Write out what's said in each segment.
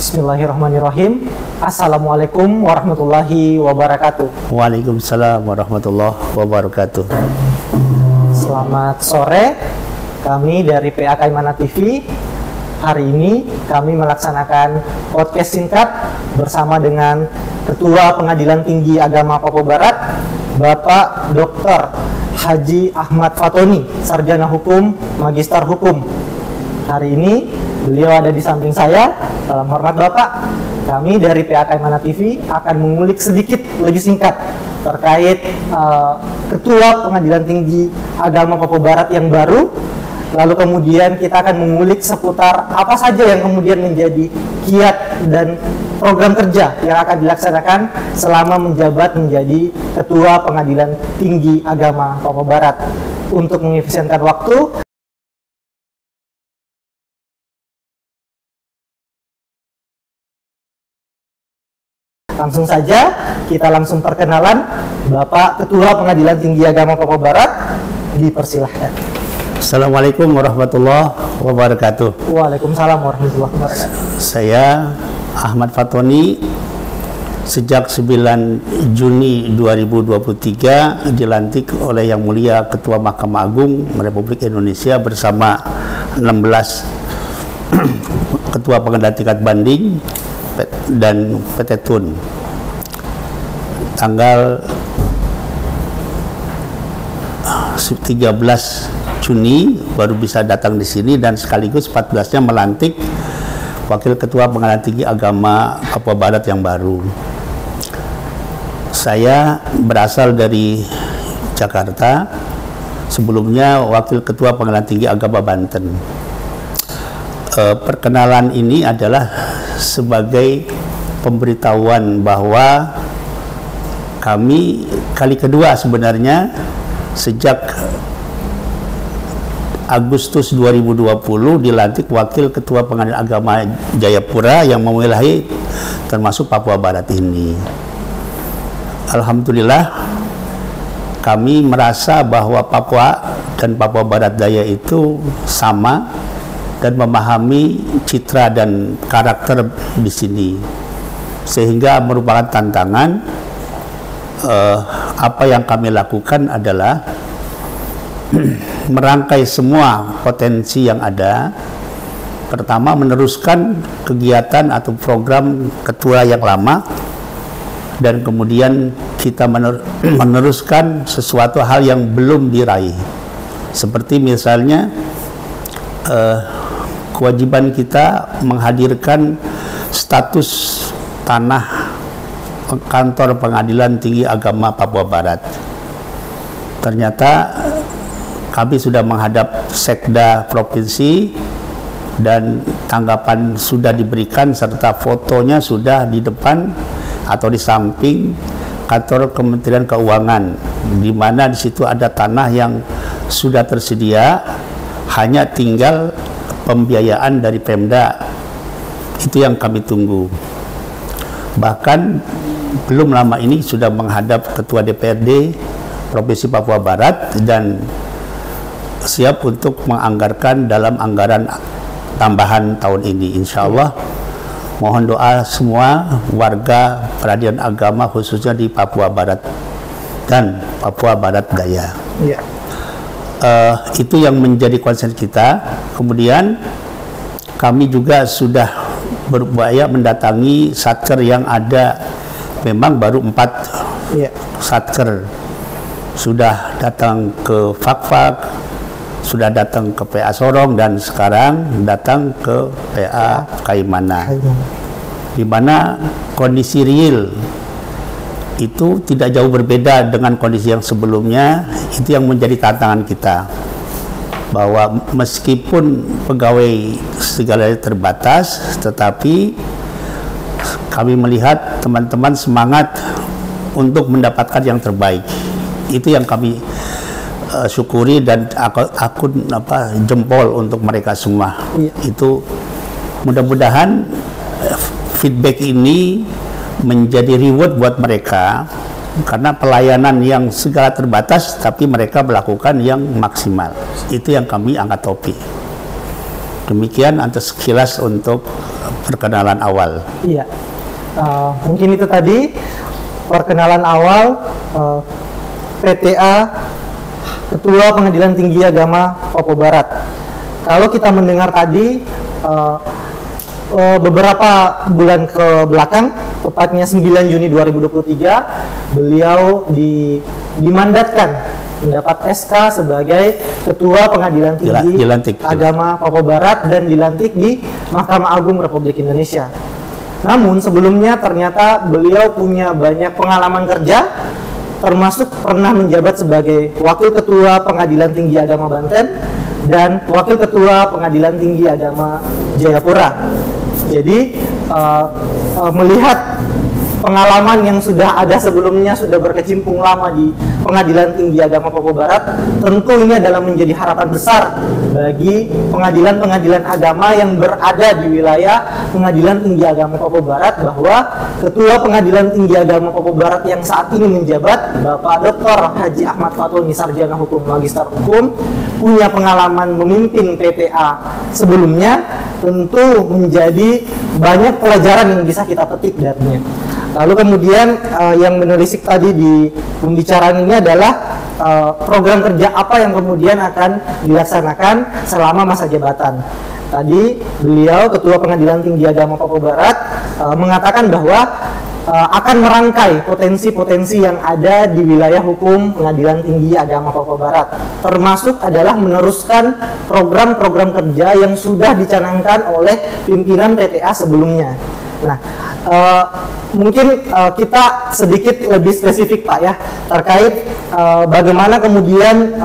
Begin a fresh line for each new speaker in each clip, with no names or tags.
Bismillahirrahmanirrahim. Assalamualaikum warahmatullahi wabarakatuh.
Waalaikumsalam warahmatullahi wabarakatuh.
Selamat sore, kami dari PA Kaimana TV. Hari ini kami melaksanakan podcast singkat bersama dengan Ketua Pengadilan Tinggi Agama Papua Barat, Bapak Dr. Haji Ahmad Fatoni, Sarjana Hukum, Magister Hukum. Hari ini beliau ada di samping saya. Salam hormat Bapak. Kami dari PA Kaimana TV akan mengulik sedikit lebih singkat terkait Ketua Pengadilan Tinggi Agama Papua Barat yang baru. Lalu kemudian kita akan mengulik seputar apa saja yang kemudian menjadi kiat dan program kerja yang akan dilaksanakan selama menjabat menjadi Ketua Pengadilan Tinggi Agama Papua Barat. Untuk mengefisienkan waktu, langsung saja kita langsung perkenalan Bapak Ketua Pengadilan Tinggi Agama Papua Barat. Dipersilahkan.
Assalamualaikum warahmatullahi wabarakatuh.
Waalaikumsalam warahmatullahi wabarakatuh.
Saya Ahmad Fatoni sejak 9 Juni 2023 dilantik oleh Yang Mulia Ketua Mahkamah Agung Republik Indonesia bersama 16 Ketua Pengadilan Tingkat Banding dan PT Tun. Tanggal 13 Juni baru bisa datang di sini dan sekaligus 14-nya melantik Wakil Ketua Pengadilan Tinggi Agama Papua Barat yang baru. Saya berasal dari Jakarta, sebelumnya Wakil Ketua Pengadilan Tinggi Agama Banten. Perkenalan ini adalah sebagai pemberitahuan bahwa kami kali kedua sebenarnya sejak Agustus 2020 dilantik Wakil Ketua Pengadilan Agama Jayapura yang mewilayahi termasuk Papua Barat ini. Alhamdulillah kami merasa bahwa Papua dan Papua Barat Daya itu sama dan memahami citra dan karakter di sini, sehingga merupakan tantangan. Apa yang kami lakukan adalah merangkai semua potensi yang ada. Pertama, meneruskan kegiatan atau program ketua yang lama, dan kemudian kita meneruskan sesuatu hal yang belum diraih, seperti misalnya kewajiban kita menghadirkan status tanah kantor Pengadilan Tinggi Agama Papua Barat. Ternyata kami sudah menghadap Sekda Provinsi dan tanggapan sudah diberikan serta fotonya sudah di depan atau di samping kantor Kementerian Keuangan, di mana di situ ada tanah yang sudah tersedia, hanya tinggal pembiayaan dari Pemda. Itu yang kami tunggu. Bahkan belum lama ini sudah menghadap Ketua DPRD Provinsi Papua Barat dan siap untuk menganggarkan dalam anggaran tambahan tahun ini, insya Allah. Mohon doa semua warga peradilan agama khususnya di Papua Barat dan Papua Barat Daya.
Ya.
Itu yang menjadi concern kita. Kemudian kami juga sudah berupaya mendatangi satker yang ada. Memang baru 4 satker, sudah datang ke Fakfak, sudah datang ke PA Sorong, dan sekarang datang ke PA Kaimana, di mana kondisi real itu tidak jauh berbeda dengan kondisi yang sebelumnya. Itu yang menjadi tantangan kita, bahwa meskipun pegawai segalanya terbatas, tetapi kami melihat teman-teman semangat untuk mendapatkan yang terbaik. Itu yang kami syukuri dan aku jempol untuk mereka semua. Itu mudah-mudahan feedback ini menjadi reward buat mereka, karena pelayanan yang segala terbatas tapi mereka melakukan yang maksimal. Itu yang kami angkat topi. Demikian atas sekilas untuk perkenalan awal.
Iya, mungkin itu tadi perkenalan awal PTA Ketua Pengadilan Tinggi Agama Papua Barat. Kalau kita mendengar tadi beberapa bulan ke belakang, tepatnya 9 Juni 2023, beliau dimandatkan mendapat SK sebagai Ketua Pengadilan Tinggi Agama Papua Barat dan dilantik di Mahkamah Agung Republik Indonesia. Namun sebelumnya ternyata beliau punya banyak pengalaman kerja, termasuk pernah menjabat sebagai Wakil Ketua Pengadilan Tinggi Agama Banten dan Wakil Ketua Pengadilan Tinggi Agama Jayapura. Jadi melihat pengalaman yang sudah ada sebelumnya, sudah berkecimpung lama di Pengadilan Tinggi Agama Papua Barat, tentu ini adalah menjadi harapan besar bagi pengadilan-pengadilan agama yang berada di wilayah Pengadilan Tinggi Agama Papua Barat, bahwa Ketua Pengadilan Tinggi Agama Papua Barat yang saat ini menjabat, Bapak Dr. Haji Ahmad Fatoni, Sarjana Hukum, Magister Hukum, punya pengalaman memimpin PTA sebelumnya, tentu menjadi banyak pelajaran yang bisa kita petik darinya. Lalu kemudian yang menelisik tadi di pembicaraan ini adalah program kerja apa yang kemudian akan dilaksanakan selama masa jabatan. Tadi beliau Ketua Pengadilan Tinggi Agama Papua Barat mengatakan bahwa akan merangkai potensi-potensi yang ada di wilayah hukum Pengadilan Tinggi Agama Papua Barat, termasuk adalah meneruskan program-program kerja yang sudah dicanangkan oleh pimpinan PTA sebelumnya. Nah, mungkin kita sedikit lebih spesifik Pak ya, terkait bagaimana kemudian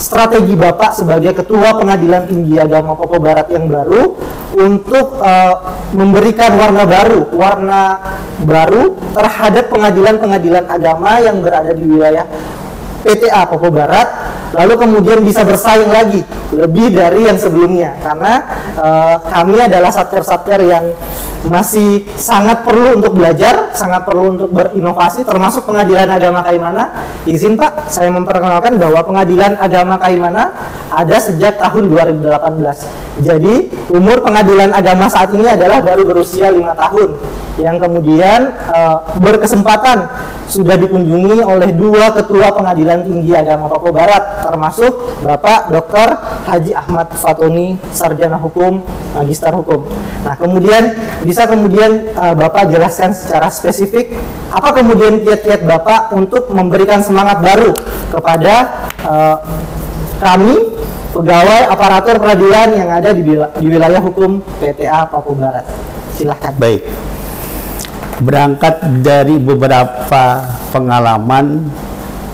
strategi Bapak sebagai Ketua Pengadilan Tinggi Agama Papua Barat yang baru untuk memberikan warna baru terhadap pengadilan-pengadilan agama yang berada di wilayah PTA Papua Barat, lalu kemudian bisa bersaing lagi lebih dari yang sebelumnya, karena kami adalah satker-satker yang masih sangat perlu untuk belajar, sangat perlu untuk berinovasi, termasuk Pengadilan Agama Kaimana. Izin Pak, saya memperkenalkan bahwa Pengadilan Agama Kaimana ada sejak tahun 2018. Jadi umur Pengadilan Agama saat ini adalah baru berusia 5 tahun, yang kemudian berkesempatan sudah dikunjungi oleh 2 Ketua Pengadilan Tinggi Agama Papua Barat, termasuk Bapak Dr. Haji Ahmad Fatoni, Sarjana Hukum, Magister Hukum. Nah, kemudian bisa Bapak jelaskan secara spesifik apa kemudian kiat-kiat Bapak untuk memberikan semangat baru kepada kami pegawai aparatur peradilan yang ada di wilayah hukum PTA Papua Barat. Silahkan.
Baik. Berangkat dari beberapa pengalaman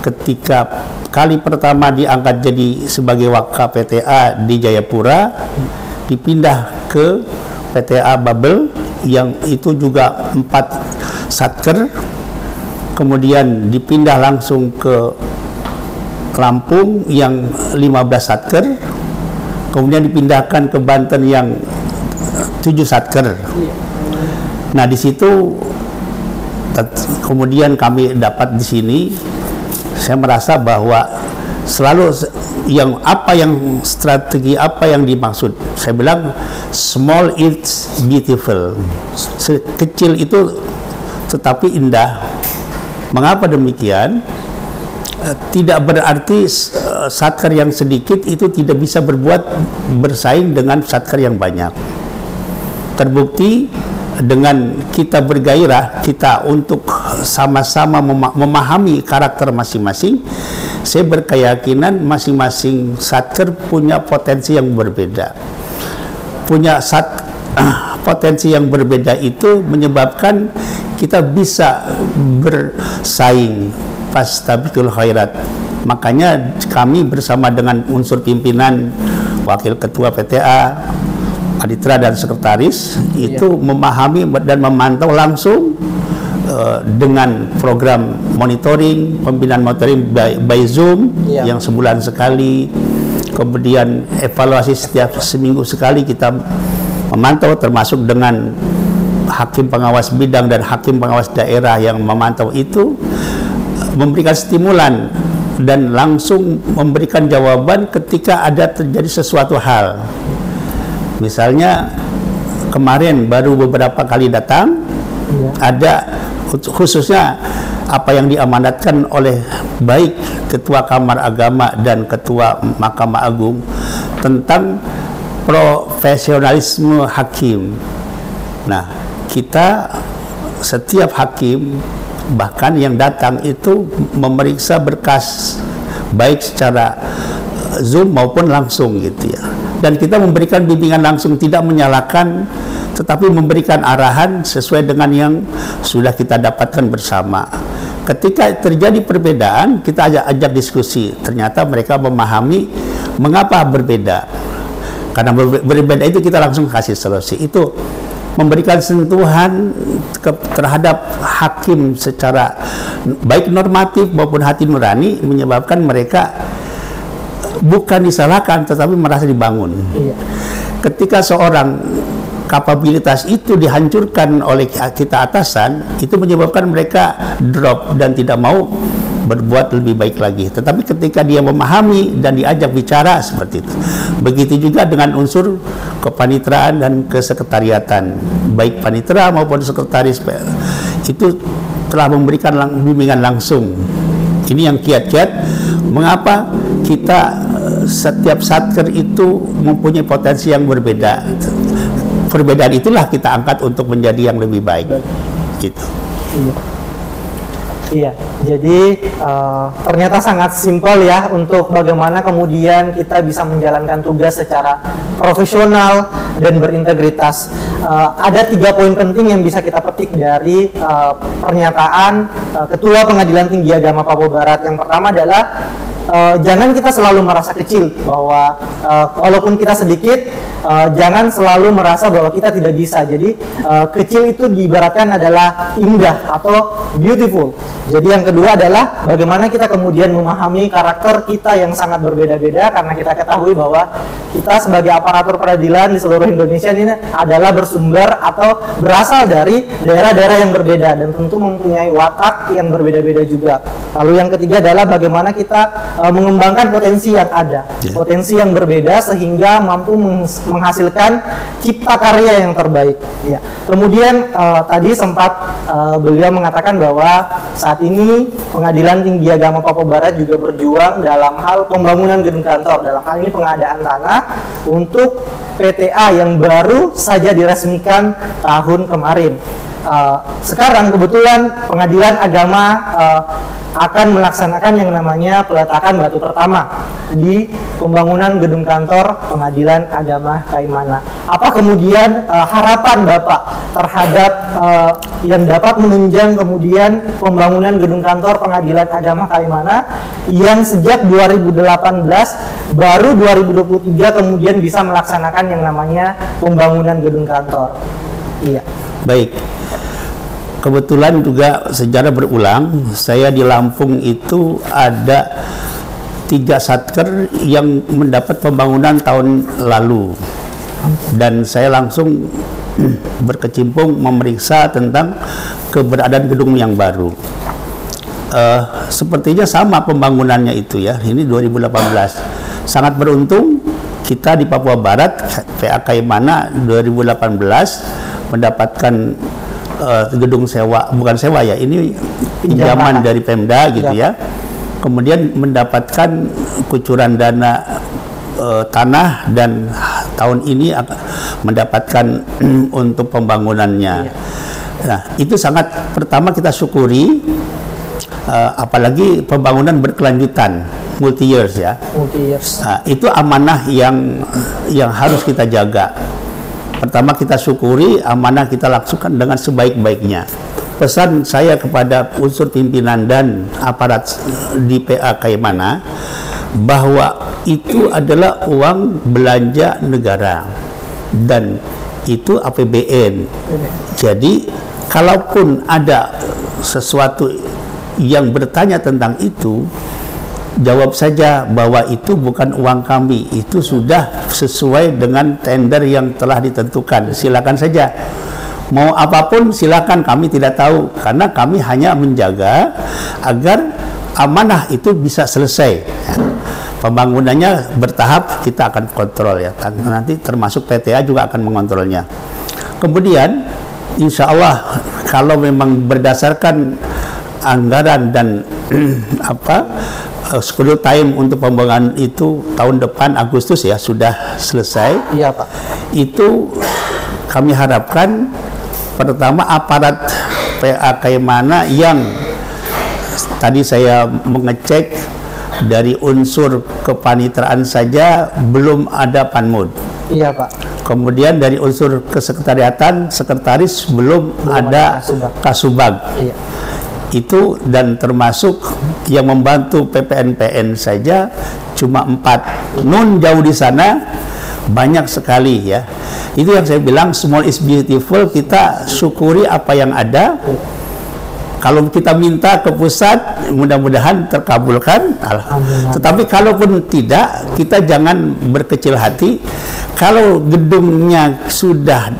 ketika kali pertama diangkat jadi sebagai Waka PTA di Jayapura, dipindah ke PTA Babel yang itu juga 4 satker, kemudian dipindah langsung ke Lampung yang 15 satker, kemudian dipindahkan ke Banten yang 7 satker. Nah, di situ kemudian kami dapat di sini, saya merasa bahwa selalu yang strategi apa yang dimaksud, saya bilang small it's beautiful, kecil itu tetapi indah. Mengapa demikian? Tidak berarti satker yang sedikit itu tidak bisa bersaing dengan satker yang banyak. Terbukti dengan kita bergairah, kita untuk sama-sama memahami karakter masing-masing, saya berkeyakinan masing-masing satker punya potensi yang berbeda. Potensi yang berbeda itu menyebabkan kita bisa bersaing fastabiqul khairat. Makanya kami bersama dengan unsur pimpinan, wakil ketua PTA, Aditra dan sekretaris itu memahami dan memantau langsung dengan program monitoring, pembinaan monitoring by Zoom yang sebulan sekali, kemudian evaluasi setiap seminggu sekali kita memantau, termasuk dengan hakim pengawas bidang dan hakim pengawas daerah yang memantau itu, memberikan stimulan dan langsung memberikan jawaban ketika ada terjadi sesuatu hal. Misalnya kemarin baru beberapa kali datang, ada khususnya apa yang diamanatkan oleh baik Ketua Kamar Agama dan Ketua Mahkamah Agung tentang profesionalisme hakim. Nah, kita setiap hakim bahkan yang datang itu memeriksa berkas baik secara Zoom maupun langsung gitu ya. Dan kita memberikan bimbingan langsung, tidak menyalahkan, tetapi memberikan arahan sesuai dengan yang sudah kita dapatkan bersama. Ketika terjadi perbedaan, kita ajak diskusi. Ternyata mereka memahami mengapa berbeda. Karena berbeda itu kita langsung kasih solusi. Itu memberikan sentuhan terhadap hakim secara baik normatif maupun hati nurani, menyebabkan mereka bukan disalahkan tetapi merasa dibangun. Ketika seorang kapabilitas itu dihancurkan oleh kita atasan, itu menyebabkan mereka drop dan tidak mau berbuat lebih baik lagi. Tetapi ketika dia memahami dan diajak bicara seperti itu. Begitu juga dengan unsur kepanitraan dan kesekretariatan, baik panitera maupun sekretaris itu telah memberikan bimbingan langsung. Ini yang kiat-kiat mengapa kita setiap satker itu mempunyai potensi yang berbeda. Perbedaan itulah kita angkat untuk menjadi yang lebih baik. Gitu.
Iya, jadi ternyata sangat simpel ya untuk bagaimana kemudian kita bisa menjalankan tugas secara profesional dan berintegritas. Ada 3 poin penting yang bisa kita petik dari pernyataan Ketua Pengadilan Tinggi Agama Papua Barat. Yang pertama adalah jangan kita selalu merasa kecil, bahwa walaupun kita sedikit, jangan selalu merasa bahwa kita tidak bisa. Jadi kecil itu diibaratkan adalah indah atau beautiful. Jadi yang kedua adalah bagaimana kita kemudian memahami karakter kita yang sangat berbeda-beda, karena kita ketahui bahwa kita sebagai aparatur peradilan di seluruh Indonesia ini adalah bersumber atau berasal dari daerah-daerah yang berbeda dan tentu mempunyai watak yang berbeda-beda juga. Lalu yang ketiga adalah bagaimana kita mengembangkan potensi yang ada, potensi yang berbeda sehingga mampu menghasilkan cipta karya yang terbaik. Ya. Kemudian tadi sempat beliau mengatakan bahwa saat ini Pengadilan Tinggi Agama Papua Barat juga berjuang dalam hal pembangunan gedung kantor, dalam hal ini pengadaan tanah untuk PTA yang baru saja diresmikan tahun kemarin. Sekarang kebetulan Pengadilan Agama akan melaksanakan yang namanya peletakan batu pertama di pembangunan gedung kantor Pengadilan Agama Kaimana. Apa kemudian harapan Bapak terhadap yang dapat menunjang kemudian pembangunan gedung kantor Pengadilan Agama Kaimana yang sejak 2018 baru 2023 kemudian bisa melaksanakan yang namanya pembangunan gedung kantor? Iya.
Baik. Kebetulan juga sejarah berulang, saya di Lampung itu ada 3 satker yang mendapat pembangunan tahun lalu, dan saya langsung berkecimpung memeriksa tentang keberadaan gedung yang baru. Sepertinya sama pembangunannya itu ya, ini 2018. Sangat beruntung kita di Papua Barat, PA Kaimana 2018 mendapatkan gedung sewa, bukan sewa ya, ini pinjaman dari Pemda gitu ya. Kemudian mendapatkan kucuran dana tanah dan tahun ini mendapatkan untuk pembangunannya. Nah, itu sangat pertama kita syukuri, apalagi pembangunan berkelanjutan, multi years ya. Nah, itu amanah yang harus kita jaga. Pertama kita syukuri, amanah kita laksanakan dengan sebaik-baiknya. Pesan saya kepada unsur pimpinan dan aparat di PA Kaimana bahwa itu adalah uang belanja negara dan itu APBN. Jadi kalaupun ada sesuatu yang bertanya tentang itu, jawab saja bahwa itu bukan uang kami, itu sudah sesuai dengan tender yang telah ditentukan. Silakan saja, mau apapun silakan, kami tidak tahu, karena kami hanya menjaga agar amanah itu bisa selesai. Pembangunannya bertahap, kita akan kontrol ya. Nanti termasuk PTA juga akan mengontrolnya. Kemudian insya Allah kalau memang berdasarkan anggaran dan schedule time untuk pembangunan itu tahun depan Agustus ya sudah selesai.
Iya Pak.
Itu kami harapkan pertama aparat PA Kaimana yang tadi saya mengecek dari unsur kepanitraan saja belum ada panmud.
Iya Pak.
Kemudian dari unsur kesekretariatan, sekretaris belum ada kasubag.
Iya.
Itu dan termasuk yang membantu PPNPN saja cuma 4. Nun jauh di sana banyak sekali ya. Itu yang saya bilang small is beautiful, kita syukuri apa yang ada. Kalau kita minta ke pusat, mudah-mudahan terkabulkan. Tetapi kalaupun tidak, kita jangan berkecil hati. Kalau gedungnya sudah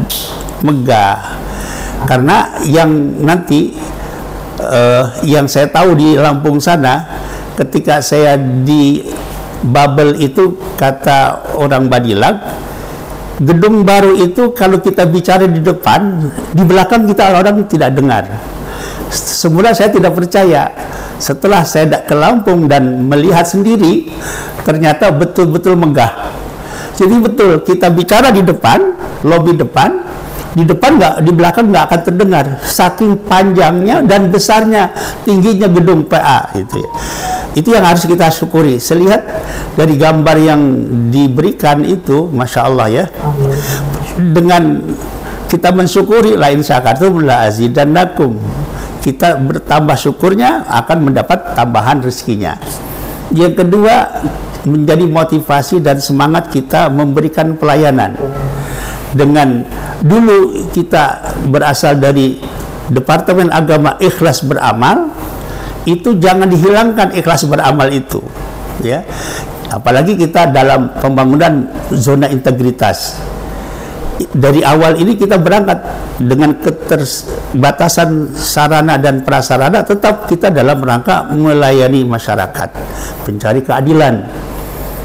megah, karena yang nanti yang saya tahu di Lampung sana, ketika saya di Babel itu, kata orang Badilag, gedung baru itu kalau kita bicara di depan, di belakang kita orang tidak dengar. Semula saya tidak percaya. Setelah saya ke Lampung dan melihat sendiri, ternyata betul-betul megah. Jadi betul kita bicara di depan, lobi depan, di depan nggak, di belakang nggak akan terdengar. Saking panjangnya dan besarnya, tingginya gedung PA itu ya. Itu yang harus kita syukuri. Selihat dari gambar yang diberikan itu, masya Allah ya. Dengan kita mensyukuri, lain syakartum la azidannakum. Kita bertambah syukurnya akan mendapat tambahan rezekinya. Yang kedua, menjadi motivasi dan semangat kita memberikan pelayanan. Dengan dulu kita berasal dari Departemen Agama Ikhlas Beramal, itu jangan dihilangkan ikhlas beramal itu ya. Apalagi kita dalam pembangunan zona integritas. Dari awal ini kita berangkat dengan keterbatasan sarana dan prasarana, tetap kita dalam rangka melayani masyarakat, mencari keadilan.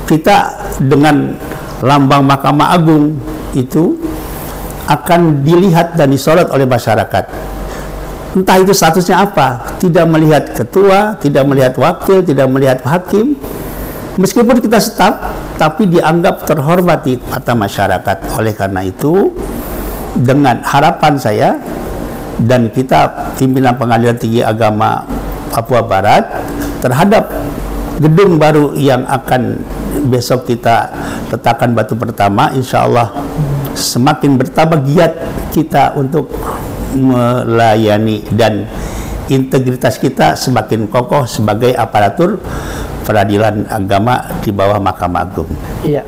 Kita dengan lambang Mahkamah Agung itu akan dilihat dan disorot oleh masyarakat. Entah itu statusnya apa, tidak melihat ketua, tidak melihat wakil, tidak melihat hakim. Meskipun kita staf, tapi dianggap terhormat di mata masyarakat. Oleh karena itu, dengan harapan saya dan kita pimpinan Pengadilan Tinggi Agama Papua Barat terhadap gedung baru yang akan besok kita letakkan batu pertama, insya Allah semakin bertambah giat kita untuk melayani dan integritas kita semakin kokoh sebagai aparatur peradilan agama di bawah Mahkamah Agung. Iya,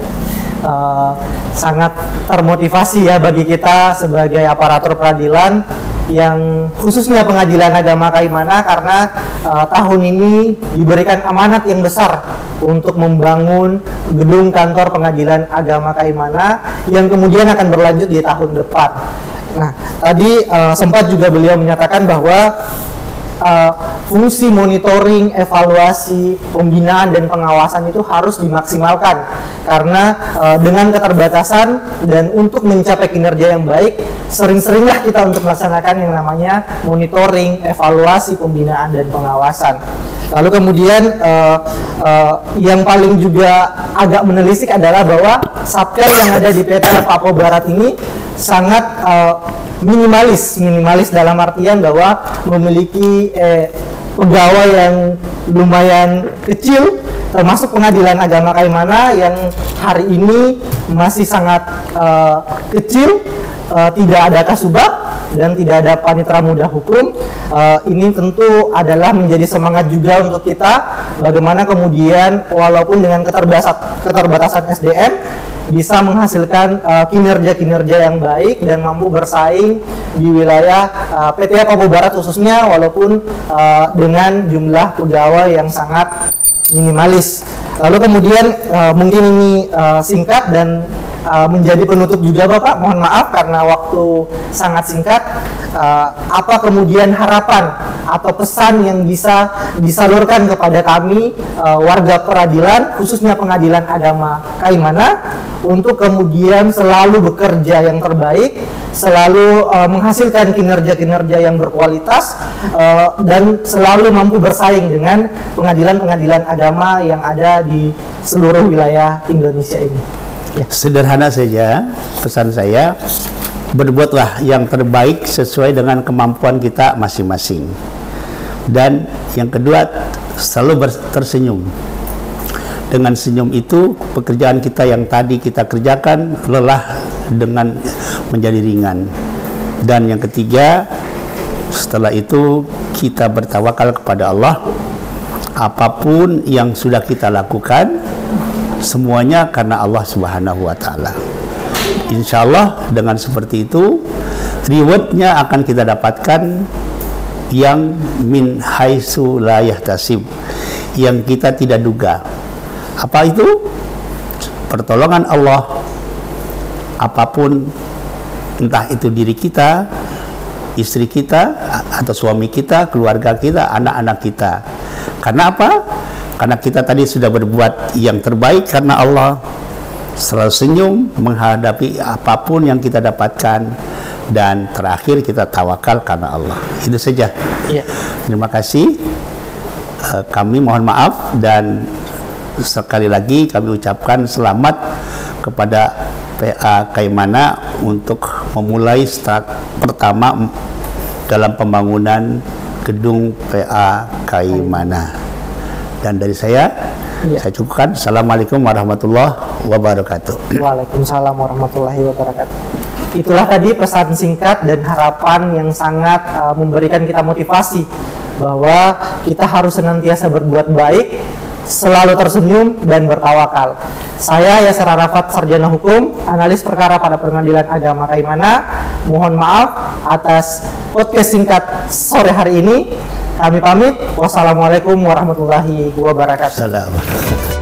sangat termotivasi ya bagi kita sebagai aparatur peradilan yang khususnya Pengadilan Agama Kaimana, karena tahun ini diberikan amanat yang besar untuk membangun gedung kantor Pengadilan Agama Kaimana yang kemudian akan berlanjut di tahun depan. Nah, tadi sempat juga beliau menyatakan bahwa fungsi monitoring, evaluasi, pembinaan dan pengawasan itu harus dimaksimalkan, karena dengan keterbatasan dan untuk mencapai kinerja yang baik, sering-seringlah kita untuk melaksanakan yang namanya monitoring, evaluasi, pembinaan dan pengawasan. Lalu kemudian yang paling juga agak menelisik adalah bahwa Satker yang ada di PT Papua Barat ini sangat minimalis dalam artian bahwa memiliki pegawai yang lumayan kecil, termasuk Pengadilan Agama Kaimana yang hari ini masih sangat kecil, tidak ada kasubag dan tidak ada panitera muda hukum. Ini tentu adalah menjadi semangat juga untuk kita bagaimana kemudian walaupun dengan keterbatasan SDM bisa menghasilkan kinerja-kinerja yang baik dan mampu bersaing di wilayah PTA Papua Barat khususnya, walaupun dengan jumlah pegawai yang sangat minimalis. Lalu kemudian mungkin ini singkat dan menjadi penutup juga Bapak, mohon maaf karena waktu sangat singkat. Apa kemudian harapan atau pesan yang bisa disalurkan kepada kami warga peradilan, khususnya Pengadilan Agama Kaimana, untuk kemudian selalu bekerja yang terbaik, selalu menghasilkan kinerja-kinerja yang berkualitas, dan selalu mampu bersaing dengan pengadilan-pengadilan agama yang ada di seluruh wilayah Indonesia ini. Ya.
Sederhana saja pesan saya, berbuatlah yang terbaik sesuai dengan kemampuan kita masing-masing. Dan yang kedua, selalu tersenyum. Dengan senyum itu, pekerjaan kita yang tadi kita kerjakan lelah dengan menjadi ringan. Dan yang ketiga, setelah itu kita bertawakal kepada Allah. Apapun yang sudah kita lakukan, semuanya karena Allah Subhanahu wa Ta'ala. Insya Allah dengan seperti itu, rewardnya akan kita dapatkan yang min haitsu la yahtasib, yang kita tidak duga. Apa itu? Pertolongan Allah. Apapun, entah itu diri kita, istri kita, atau suami kita, keluarga kita, anak-anak kita. Karena apa? Karena kita tadi sudah berbuat yang terbaik karena Allah. Selalu senyum menghadapi apapun yang kita dapatkan, dan terakhir kita tawakal karena Allah. Itu saja.
Ya.
Terima kasih. Kami mohon maaf, dan sekali lagi kami ucapkan selamat kepada PA Kaimana untuk memulai start pertama dalam pembangunan gedung PA Kaimana. Dan dari saya cukupkan. Assalamualaikum warahmatullahi wabarakatuh.
Waalaikumsalam warahmatullahi wabarakatuh. Itulah tadi pesan singkat dan harapan yang sangat memberikan kita motivasi bahwa kita harus senantiasa berbuat baik, selalu tersenyum dan bertawakal. Saya Yasser Arafat, Sarjana Hukum, analis perkara pada Pengadilan Agama Kaimana. Mohon maaf atas podcast singkat sore hari ini. Kami pamit. Wassalamualaikum warahmatullahi wabarakatuh.
Assalamualaikum.